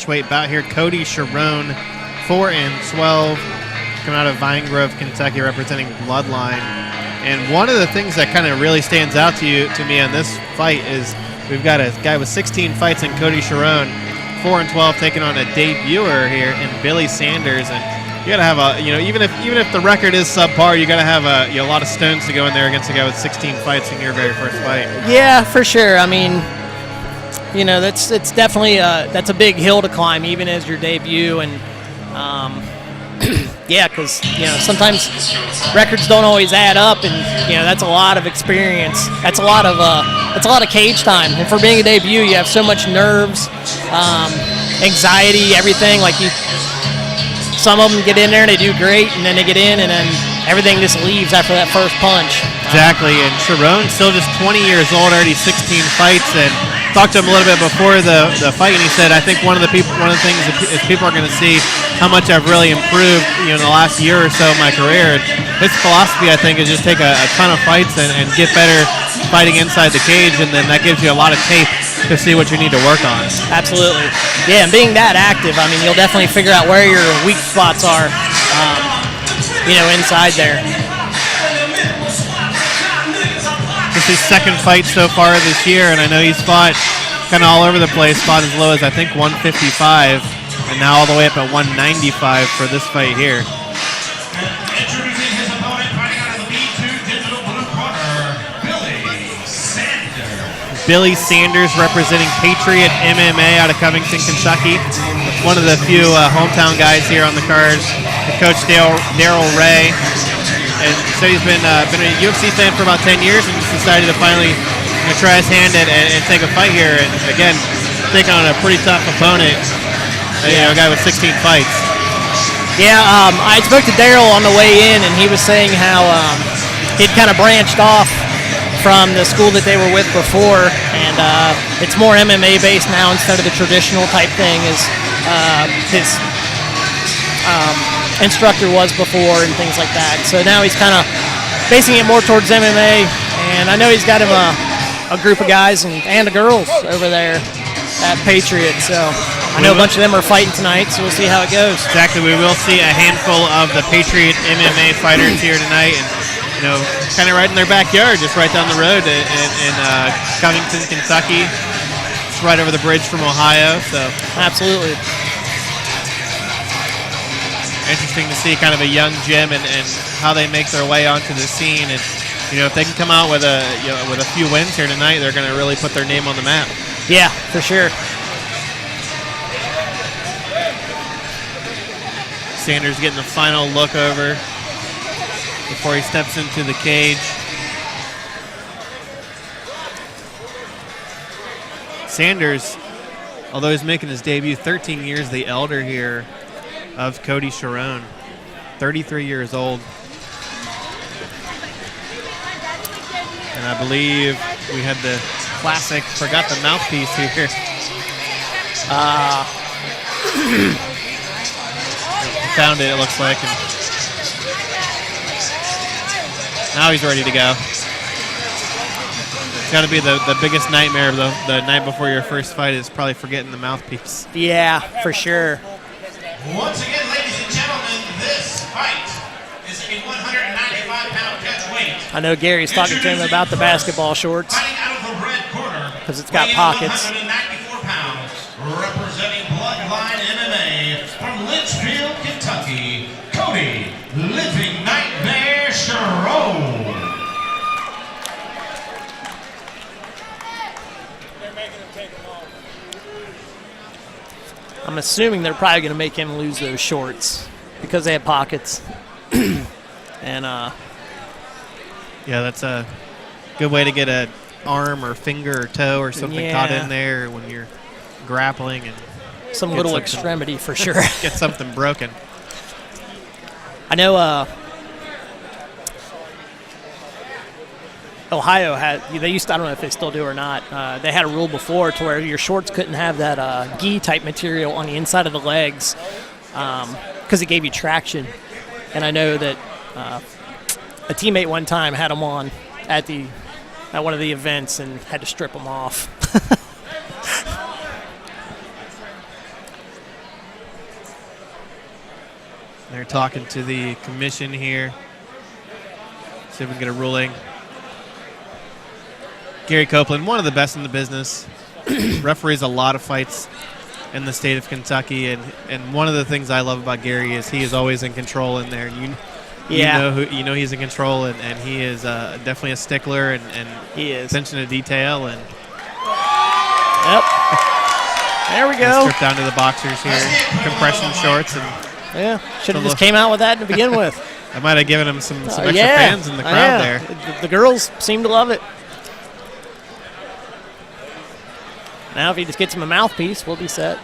weight bout here. Cody Sheroan, 4-12, coming out of Vine Grove, Kentucky, representing Bloodline. And one of the things that kind of really stands out to me on this fight is we've got a guy with 16 fights in Cody Sheroan, 4-12, taking on a debuter here in Billy Sanders. And you got to have even if the record is subpar, you got to have a lot of stones to go in there against a guy with 16 fights in your very first fight. Yeah, for sure. I mean, it's definitely that's a big hill to climb, even as your debut. And yeah, because sometimes records don't always add up, and that's a lot of experience. That's a lot of cage time. And for being a debut, you have so much nerves, anxiety, everything. Some of them get in there and they do great, and then they get in, and then everything just leaves after that first punch. Exactly, and Sheroan's still just 20 years old, already 16 fights, and talked to him a little bit before the fight, and he said, I think one of the things is people are going to see how much I've really improved in the last year or so of my career. And his philosophy, I think, is just take a ton of fights and get better fighting inside the cage, and then that gives you a lot of tape to see what you need to work on. Absolutely. Yeah, and being that active, I mean, you'll definitely figure out where your weak spots are, inside there. This is his second fight so far this year, and I know he's fought kind of all over the place, fought as low as, I think, 155, and now all the way up at 195 for this fight here. Introducing his opponent, fighting out of the B2 Digital Blue Corner, Billy Sanders. Billy Sanders representing Patriot MMA out of Covington, Kentucky. One of the few hometown guys here on the card. Coach Daryl Ray. And so he's been a UFC fan for about 10 years and just decided to finally try his hand and take a fight here. And again, taking on a pretty tough opponent, a guy with 16 fights. Yeah, I spoke to Daryl on the way in, and he was saying how he'd kind of branched off from the school that they were with before, and it's more MMA based now instead of the traditional type thing as his instructor was before and things like that. So now he's kind of basing it more towards MMA, and I know he's got him a group of guys and the girls over there at Patriot, so I know a bunch of them are fighting tonight, so we'll see how it goes. Exactly, we will see a handful of the Patriot MMA fighters here tonight, and kind of right in their backyard, just right down the road in Covington, Kentucky. It's right over the bridge from Ohio, so. Absolutely. Interesting to see kind of a young gym and how they make their way onto the scene. And, if they can come out with a few wins here tonight, they're going to really put their name on the map. Yeah, for sure. Sanders getting the final look over before he steps into the cage. Sanders, although he's making his debut, 13 years the elder here of Cody Sheroan, 33 years old. And I believe we had the classic forgot the mouthpiece here. Found it looks like. And now he's ready to go. It's got to be the biggest nightmare of the night before your first fight is probably forgetting the mouthpiece. Yeah, for sure. Once again, ladies and gentlemen, this fight is a 195-pound catch weight. I know Gary's talking to him about the basketball shorts because it's got pockets. 194 pounds, representing Bloodline MMA from Litchfield, Kentucky, Cody Living Nightmare Sheroan. I'm assuming they're probably going to make him lose those shorts because they have pockets. And yeah, that's a good way to get an arm or finger or toe or something caught in there when you're grappling and some little extremity for sure. Get something broken. I know Ohio they used to, I don't know if they still do or not, they had a rule before to where your shorts couldn't have that gi type material on the inside of the legs because it gave you traction. And I know that a teammate one time had them on at one of the events and had to strip them off. They're talking to the commission here. See if we can get a ruling. Gary Copeland, one of the best in the business. Referees a lot of fights in the state of Kentucky, and one of the things I love about Gary is he is always in control in there. You know he's in control, and he is definitely a stickler and he is attention to detail. And yep, there we go. Strip down to the boxers here, compression shorts, and yeah, should have just came out with that to begin with. I might have given him some extra fans in the crowd there. The girls seem to love it. Now, if he just gets him a mouthpiece, we'll be set.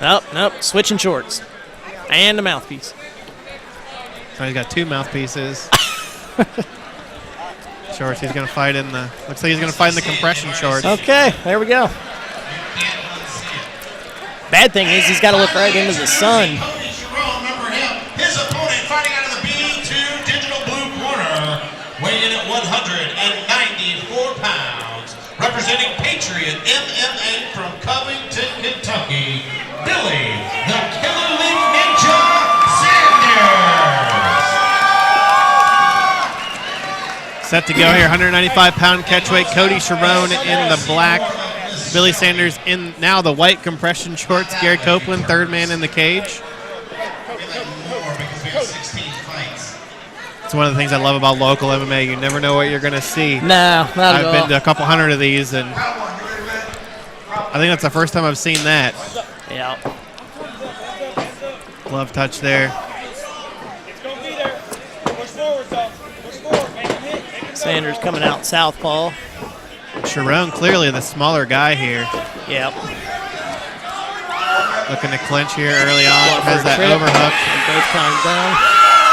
Nope, switching shorts. And a mouthpiece. So he's got 2 mouthpieces. Shorts, he's going to fight in the, looks like he's going to fight in the compression shorts. Okay, there we go. Bad thing is he's got to look right into the sun. Cody Sheroan, remember him. His opponent fighting out of the B2 digital blue corner, weighing in at 194 pounds, representing Patriot MMA from Covington, Kentucky, Billy the Killer Leaf Ninja Sanders. Set to go here, 195-pound catchweight. Cody Sheroan in the black. Billy Sanders in now the white compression shorts. Gary Copeland, third man in the cage. It's one of the things I love about local MMA. You never know what you're going to see. No, not at all. I've been to a couple hundred of these, and I think that's the first time I've seen that. Yeah. Glove touch there. Sanders coming out southpaw. Sheroan clearly the smaller guy here. Yep. Looking to clinch here early on. Has that trip. overhook. And both times down.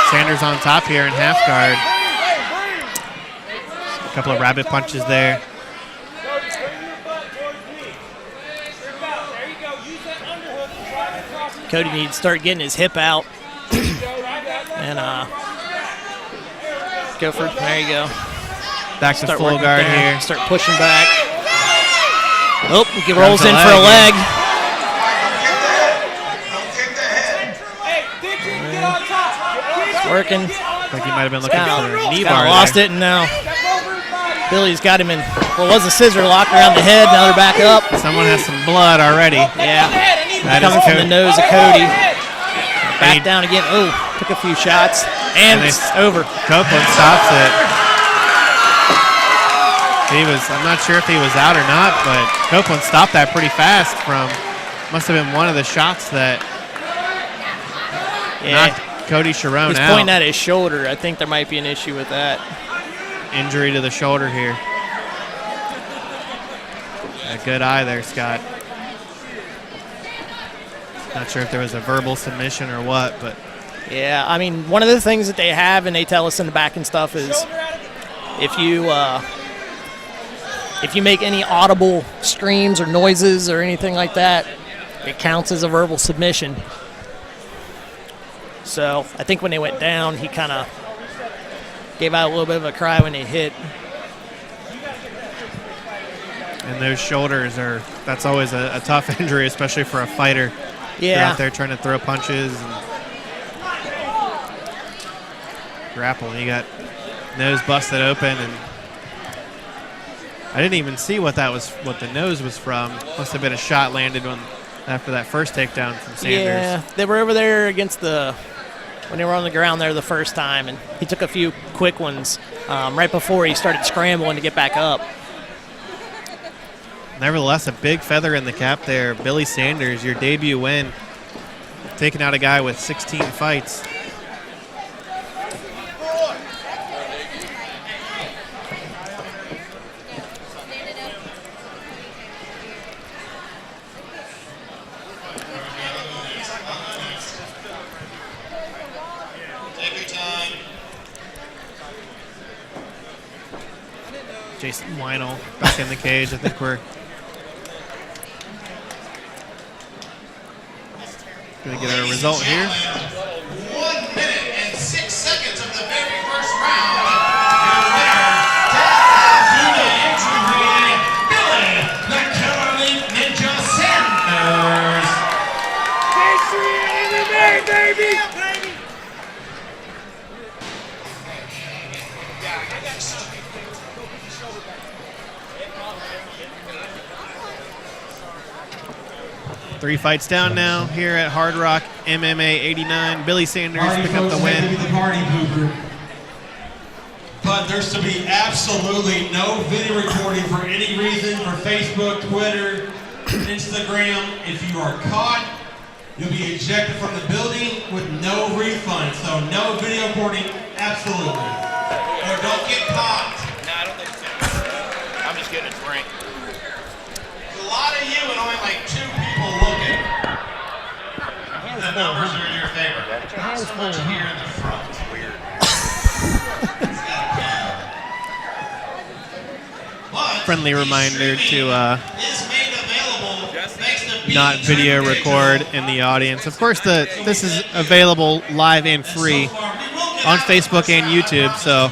Sanders on top here in half guard. A couple of rabbit punches there. Cody needs to start getting his hip out. And go for it. There you go. Back to Start full working guard there. here. Start pushing back. Oh, he rolls in for a leg. It's working. Like he might have been looking for a knee bar. Lost it, and now Billy's got him in. Well, it was a scissor lock around the head. Now they're back up. Someone has some blood already. Yeah. That Coming is from the nose of Cody. Back He- down again. Oh, took a few shots. And it's over. Copeland stops it. I'm not sure if he was out or not, but Copeland stopped that pretty fast must have been one of the shots that knocked Cody Sheroan He's out. pointing at his shoulder. I think there might be an issue with that. Injury to the shoulder here. A good eye there, Scott. Not sure if there was a verbal submission or what, but Yeah, I mean, one of the things that they have, and they tell us in the back and stuff, is if you make any audible screams or noises or anything like that, it counts as a verbal submission. So I think when they went down, he kind of gave out a little bit of a cry when they hit. and those shoulders that's always a tough injury, especially for a fighter. They're Yeah. out there trying to throw punches and grapple. He got nose busted open, and I didn't even see what the nose was from. Must have been a shot landed after that first takedown from Sanders. Yeah, they were over there when they were on the ground there the first time, and he took a few quick ones right before he started scrambling to get back up. Nevertheless, a big feather in the cap there. Billy Sanders, your debut win, taking out a guy with 16 fights. Jason Weinel back in the cage. I think we're going to get a result here. 1 minute and 6 seconds of the very first round. Your winner, due to injury, Billy the Killer Leaf Ninja Sanders. 3 fights down now here at Hardrock MMA 89. Billy Sanders pick up the win. The party pooper. But there's to be absolutely no video recording for any reason for Facebook, Twitter, Instagram. If you are caught, you'll be ejected from the building with no refund. So no video recording, absolutely. Or don't get caught. No, I don't think so. I'm just getting a drink. There's a lot of you and only like 2 people looking. The numbers are in your favor. Not so much here in the front. Weird. Friendly reminder to Is made available thanks to not video record in the audience. Of course, this is available live and free on Facebook and YouTube, so